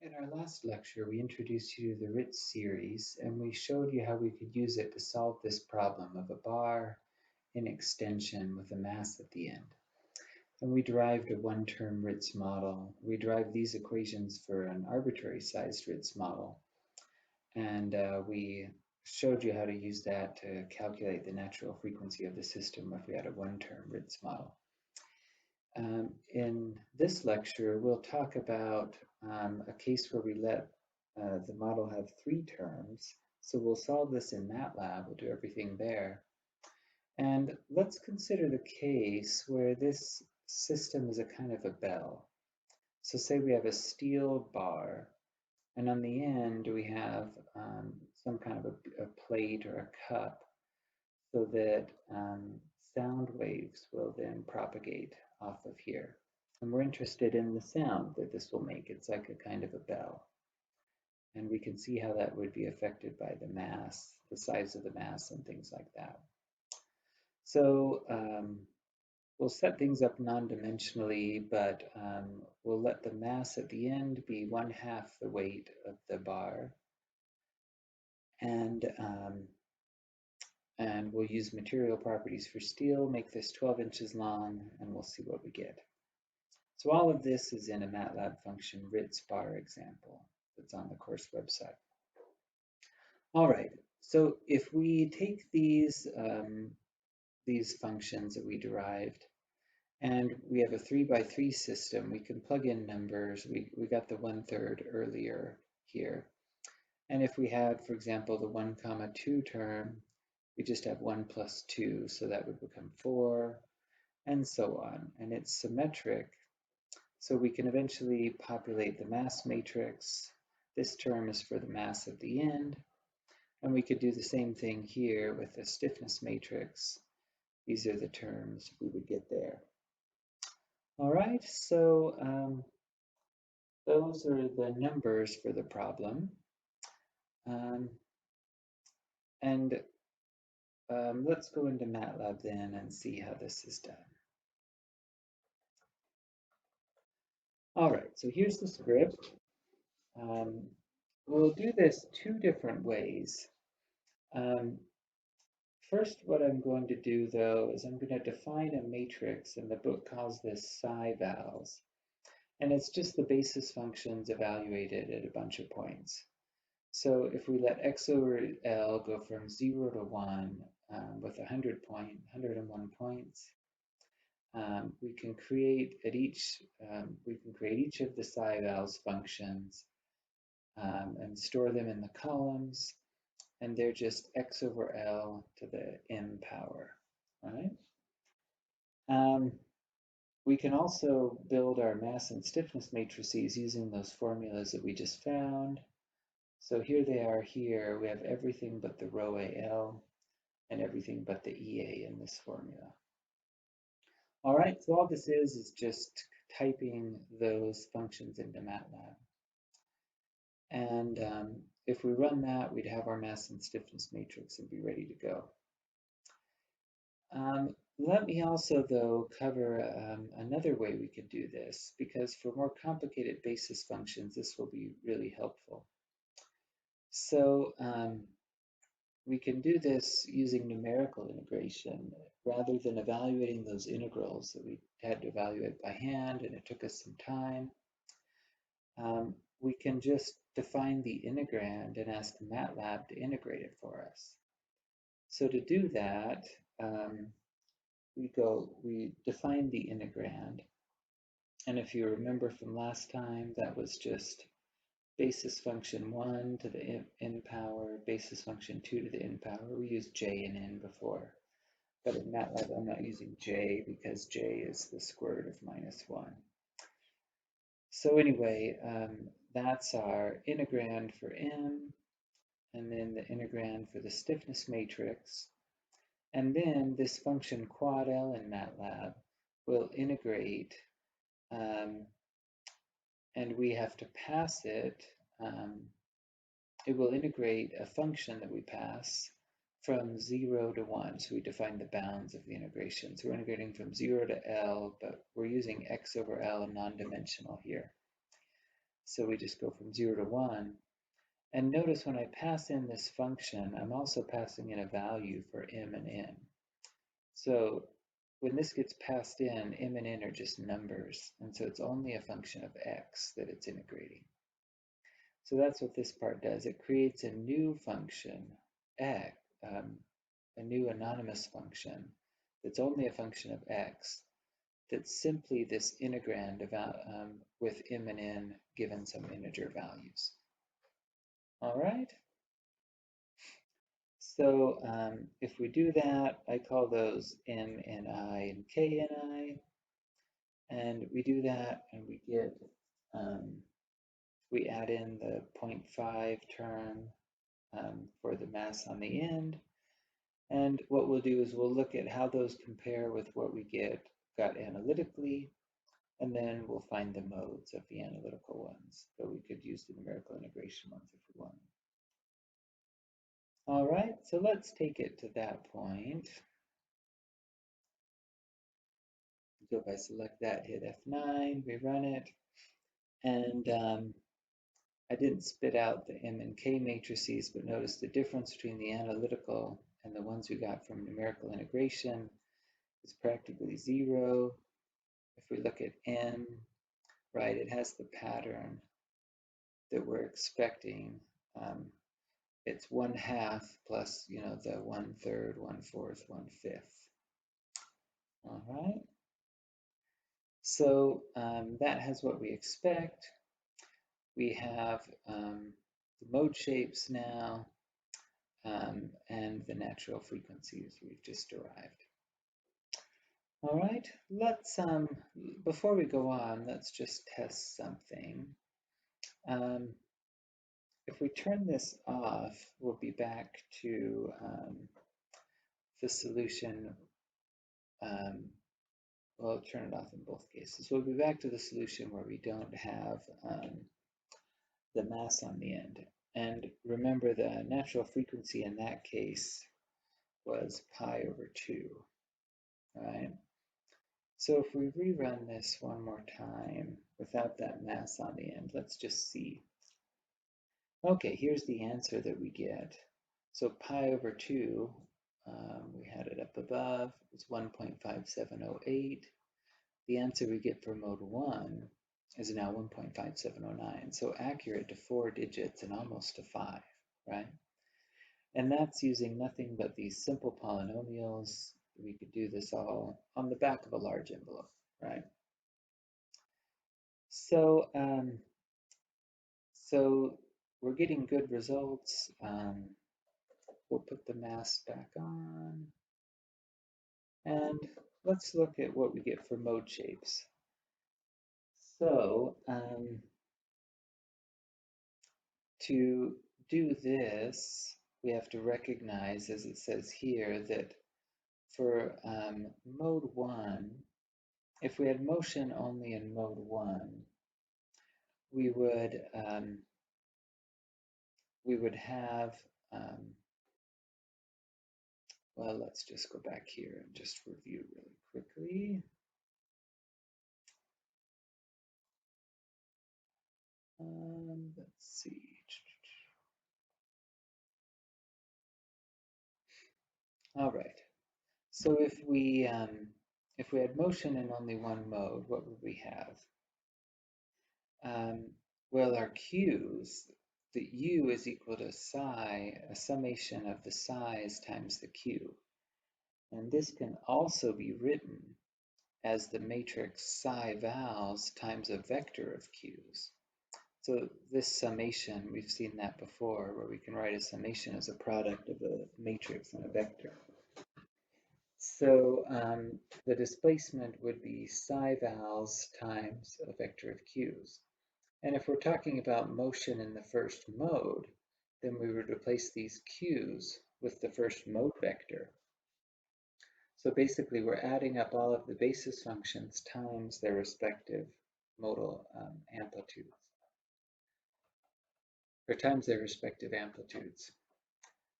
In our last lecture, we introduced you to the Ritz series, and we showed you how we could use it to solve this problem of a bar in extension with a mass at the end. And we derived a one-term Ritz model. We derived these equations for an arbitrary-sized Ritz model, and we showed you how to use that to calculate the natural frequency of the system if we had a one-term Ritz model. In this lecture, we'll talk about a case where we let the model have three terms. So we'll solve this in Matlab, we'll do everything there. And let's consider the case where this system is a kind of a bell. So say we have a steel bar, and on the end we have some kind of a plate or a cup, so that sound waves will then propagate off of here. And we're interested in the sound that this will make. It's like a kind of a bell. And we can see how that would be affected by the mass, the size of the mass, and things like that. So we'll set things up non-dimensionally, but we'll let the mass at the end be 1/2 the weight of the bar. And we'll use material properties for steel, make this 12 inches long, and we'll see what we get. So all of this is in a Matlab function Ritz bar example that's on the course website. All right, so if we take these functions that we derived, and we have a 3x3 system, we can plug in numbers. We got the 1/3 earlier here. And if we had, for example, the 1, 2 term, we just have 1 plus 2, so that would become 4, and so on. And it's symmetric, so we can eventually populate the mass matrix. This term is for the mass at the end. And we could do the same thing here with the stiffness matrix. These are the terms we would get there. All right, so those are the numbers for the problem. Let's go into Matlab then and see how this is done. All right, so here's the script. We'll do this two different ways. First, what I'm going to do, though, is I'm going to define a matrix, and the book calls this psi vals. And it's just the basis functions evaluated at a bunch of points. So if we let x over L go from 0 to 1 with 101 points, we can create each of the psi vals functions and store them in the columns, and they're just x over L to the m power, right? We can also build our mass and stiffness matrices using those formulas that we just found. So here they are here. We have everything but the rho AL and everything but the EA in this formula. All right, so all this is just typing those functions into Matlab. And if we run that, we'd have our mass and stiffness matrix and be ready to go. Let me also, though, cover another way we could do this, because for more complicated basis functions, this will be really helpful. So we can do this using numerical integration. Rather than evaluating those integrals that we had to evaluate by hand, and it took us some time, we can just define the integrand and ask Matlab to integrate it for us. So to do that, we define the integrand. And if you remember from last time, that was just basis function 1 to the n power, basis function 2 to the n power. We used j and n before. But in Matlab, I'm not using j because j is the square root of -1. So anyway, that's our integrand for m, and then the integrand for the stiffness matrix. And then this function quad L in Matlab will integrate, and we have to pass it. It will integrate a function that we pass from 0 to 1. So we define the bounds of the integration. So we're integrating from 0 to L, but we're using x over L non-dimensional here. So we just go from 0 to 1. And notice when I pass in this function, I'm also passing in a value for m and n. So when this gets passed in, m and n are just numbers. And so it's only a function of x that it's integrating. So that's what this part does. It creates a new function, x, a new anonymous function that's only a function of x, that's simply this integrand about, with m and n given some integer values. All right. So if we do that, I call those m and I and k and I, and we do that and we get, we add in the 0.5 term for the mass on the end. And what we'll do is we'll look at how those compare with what we got analytically, and then we'll find the modes of the analytical ones, but we could use the numerical integration ones if we want. All right, so let's take it to that point. So if I select that, hit F9, we run it, and I didn't spit out the M and K matrices, but notice the difference between the analytical and the ones we got from numerical integration is practically 0. If we look at N, right, it has the pattern that we're expecting. It's 1/2 plus, the 1/3, 1/4, 1/5. All right. So that has what we expect. We have the mode shapes now and the natural frequencies we've just derived. All right, let's, before we go on, let's just test something. If we turn this off, we'll be back to the solution. Well, turn it off in both cases. We'll be back to the solution where we don't have the mass on the end. And remember, the natural frequency in that case was pi over 2, right? So if we rerun this one more time without that mass on the end, let's just see. Okay, here's the answer that we get. So pi over 2, we had it up above, it's 1.5708. The answer we get for mode 1 is now 1.5709, so accurate to 4 digits and almost to 5, right? And that's using nothing but these simple polynomials. We could do this all on the back of a large envelope, right? So, so we're getting good results. We'll put the mask back on. And let's look at what we get for mode shapes. So to do this, we have to recognize, as it says here, that for mode 1, if we had motion only in mode 1, we would have, well, let's just go back here and just review really quickly. Let's see. All right. So if we had motion in only one mode, what would we have? Well, our q's, the u is equal to psi, a summation of the psi's times the q. And this can also be written as the matrix psi vals times a vector of q's. So this summation, we've seen that before, where we can write a summation as a product of a matrix and a vector. So the displacement would be psi vals times a vector of q's. And if we're talking about motion in the first mode, then we would replace these q's with the first mode vector. So basically, we're adding up all of the basis functions times their respective modal amplitudes, or times their respective amplitudes.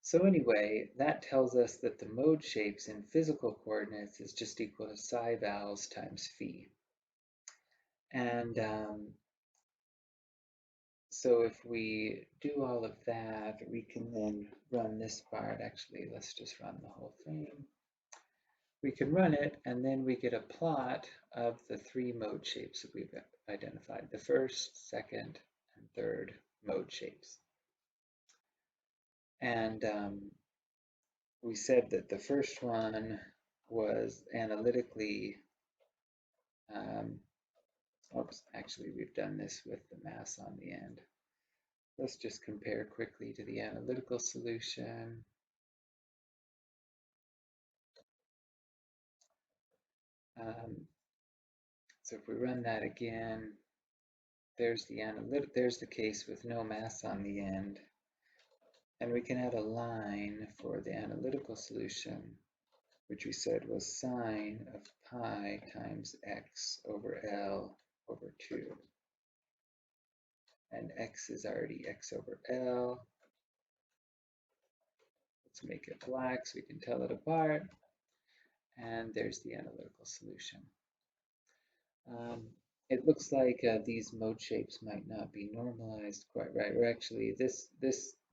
So anyway, that tells us that the mode shapes in physical coordinates is just equal to psi vals times phi. And So if we do all of that, we can then run this part. Actually, let's just run the whole thing. We can run it, and then we get a plot of the three mode shapes that we've identified, the first, second, and third mode shapes. And we said that the first one was analytically, oops, actually we've done this with the mass on the end. Let's just compare quickly to the analytical solution. So if we run that again, there's the case with no mass on the end. And we can add a line for the analytical solution, which we said was sine of pi times x over L over 2. And x is already x over L. Let's make it black so we can tell it apart. And there's the analytical solution. It looks like these mode shapes might not be normalized quite right, or actually this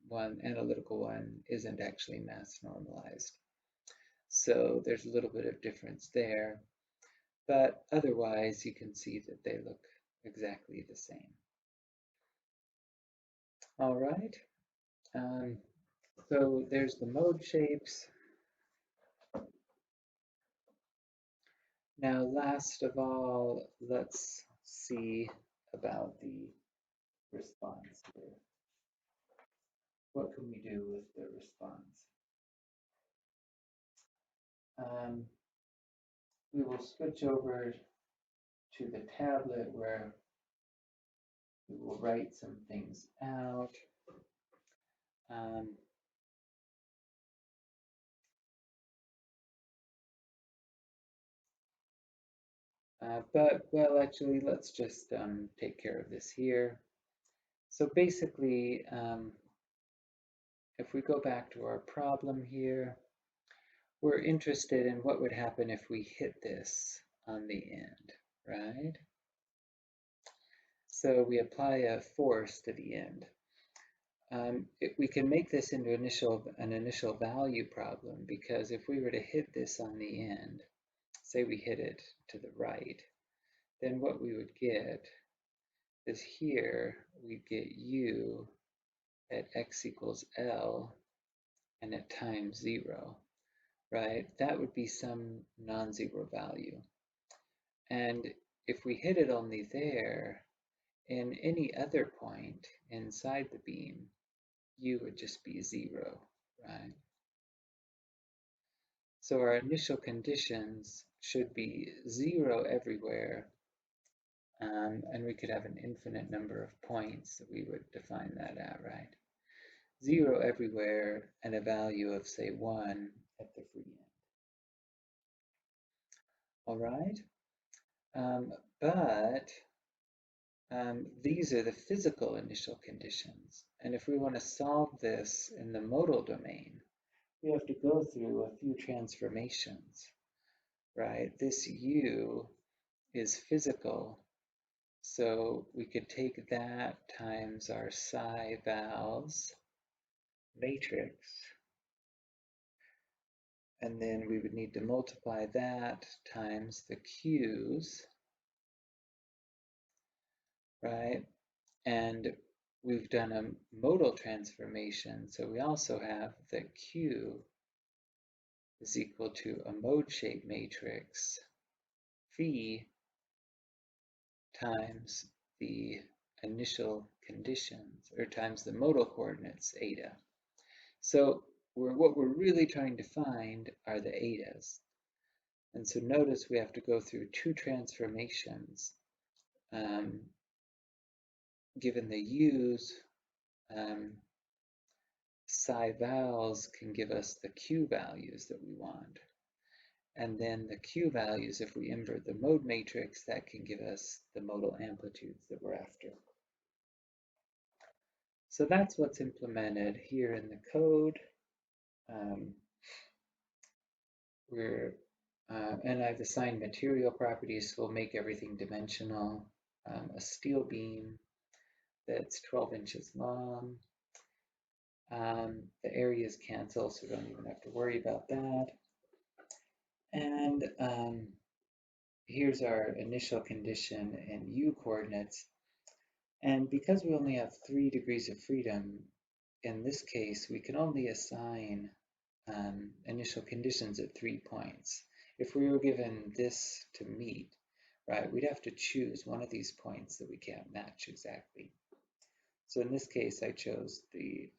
one, analytical one, isn't actually mass normalized. So there's a little bit of difference there, but otherwise you can see that they look exactly the same. All right, so there's the mode shapes. Now, last of all, let's see about the response here. What can we do with the response? We will switch over to the tablet where we will write some things out. Well, actually, let's just take care of this here. So basically, if we go back to our problem here, we're interested in what would happen if we hit this on the end, right? So we apply a force to the end. We can make this into an initial value problem, because if we were to hit this on the end, say we hit it to the right, then what we would get is here we get u at x equals L and at time 0, right? That would be some non-zero value. And if we hit it only there, in any other point inside the beam, u would just be 0, right? So our initial conditions should be 0 everywhere, and we could have an infinite number of points that we would define that at, right? 0 everywhere and a value of, say, 1 at the free end. All right, but these are the physical initial conditions. And if we want to solve this in the modal domain, we have to go through a few transformations, right? This u is physical, so we could take that times our psi vals matrix, and then we would need to multiply that times the q's, right? And we've done a modal transformation, so we also have that q is equal to a mode shape matrix phi times the initial conditions, or times the modal coordinates eta. So what we're really trying to find are the etas. And so notice we have to go through two transformations. Given the u's, psi vals can give us the q values that we want. And then the q values, if we invert the mode matrix, that can give us the modal amplitudes that we're after. So that's what's implemented here in the code. And I've assigned material properties, so we'll make everything dimensional. A steel beam, that's 12 inches long. The areas cancel, so we don't even have to worry about that. And here's our initial condition in U coordinates. And because we only have 3 degrees of freedom, in this case, we can only assign initial conditions at 3 points. If we were given this to meet, right, we'd have to choose one of these points that we can't match exactly. So in this case, I chose the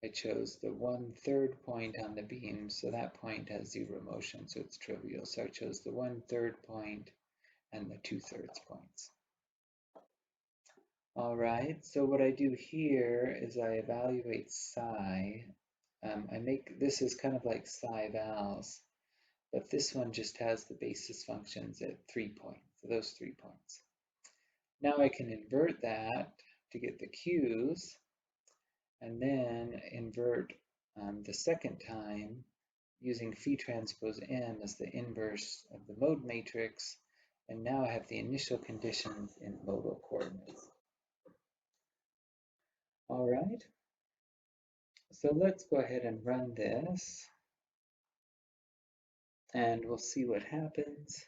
1/3 point on the beam, so that point has 0 motion, so it's trivial. So I chose the 1/3 point and the 2/3 points. All right, so what I do here is I evaluate psi. This is kind of like psi vals, but this one just has the basis functions at 3 points, so those 3 points. Now I can invert that to get the q's, and then invert the second time using phi transpose m as the inverse of the mode matrix, and now I have the initial conditions in modal coordinates. All right, so let's go ahead and run this, and we'll see what happens.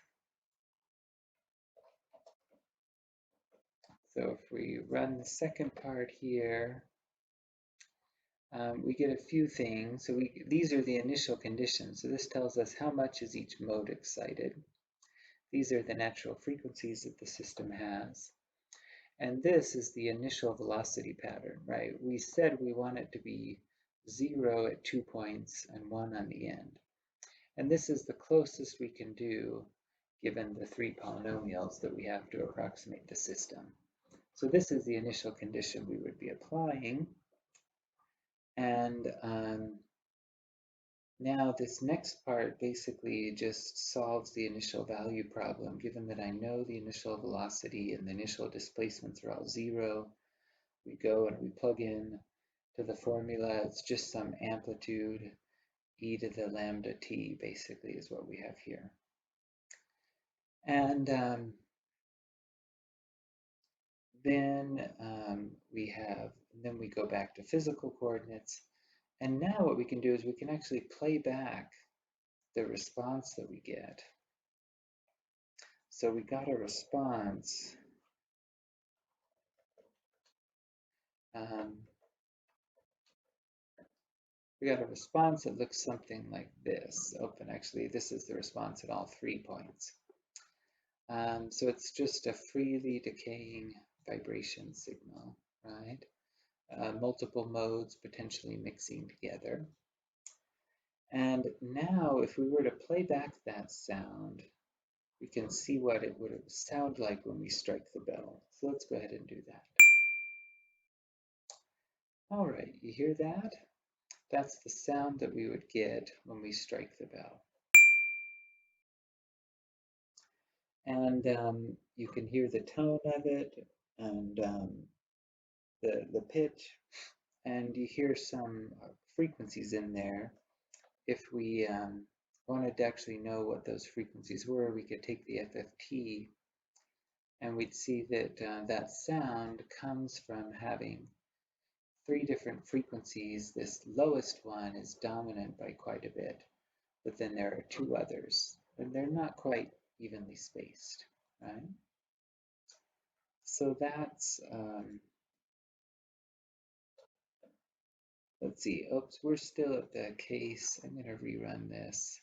So if we run the second part here, we get a few things. So these are the initial conditions. So this tells us how much is each mode excited. These are the natural frequencies that the system has. And this is the initial velocity pattern, right? We said we want it to be 0 at 2 points and 1 on the end. And this is the closest we can do given the 3 polynomials that we have to approximate the system. So this is the initial condition we would be applying. And now this next part basically just solves the initial value problem. Given that I know the initial velocity and the initial displacements are all 0, we go and we plug in to the formula. It's just some amplitude, e to the lambda t, basically, is what we have here. And then we go back to physical coordinates. And now what we can do is we can actually play back the response that we get. So we got a response. We got a response that looks something like this. Oh, and actually, this is the response at all 3 points. So it's just a freely decaying vibration signal, right? Multiple modes potentially mixing together. And now if we were to play back that sound, we can see what it would sound like when we strike the bell. So let's go ahead and do that. All right, you hear that? That's the sound that we would get when we strike the bell. And you can hear the tone of it and the pitch, and you hear some frequencies in there. If we wanted to actually know what those frequencies were, we could take the FFT, and we'd see that that sound comes from having 3 different frequencies. This lowest one is dominant by quite a bit, but then there are 2 others, and they're not quite evenly spaced, right? So that's, let's see, oops, we're still at the case. I'm going to rerun this.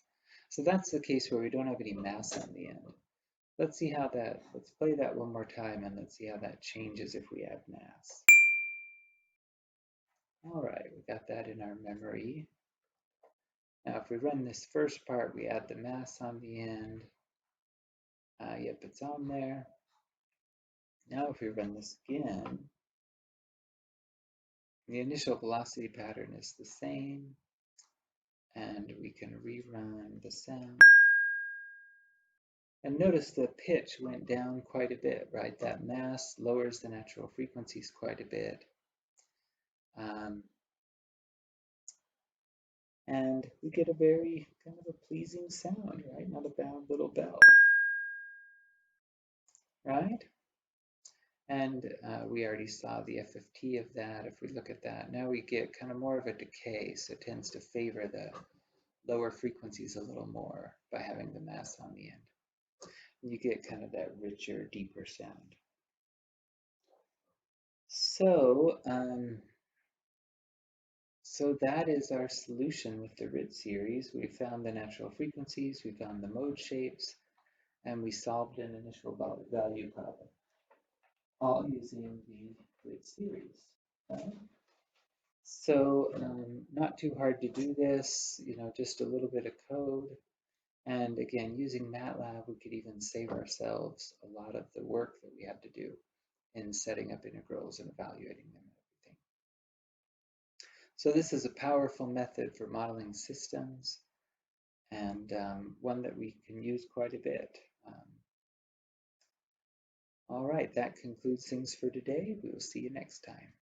So that's the case where we don't have any mass on the end. Let's see how that, let's play that one more time and let's see how that changes if we add mass. All right, we got that in our memory. Now if we run this first part, we add the mass on the end. Yep, it's on there. Now if we run this again, the initial velocity pattern is the same, and we can rerun the sound. And notice the pitch went down quite a bit, right? That mass lowers the natural frequencies quite a bit. And we get a very kind of a pleasing sound, right? Not a bad little bell, right? And we already saw the FFT of that. If we look at that, now we get kind of more of a decay, so it tends to favor the lower frequencies a little more by having the mass on the end. And you get kind of that richer, deeper sound. So, so that is our solution with the Ritz series. We found the natural frequencies, we found the mode shapes, and we solved an initial value problem, all using the Ritz series. So not too hard to do this, just a little bit of code. And again, using Matlab, we could even save ourselves a lot of the work that we have to do in setting up integrals and evaluating them and everything. So this is a powerful method for modeling systems, and one that we can use quite a bit. All right, that concludes things for today. We will see you next time.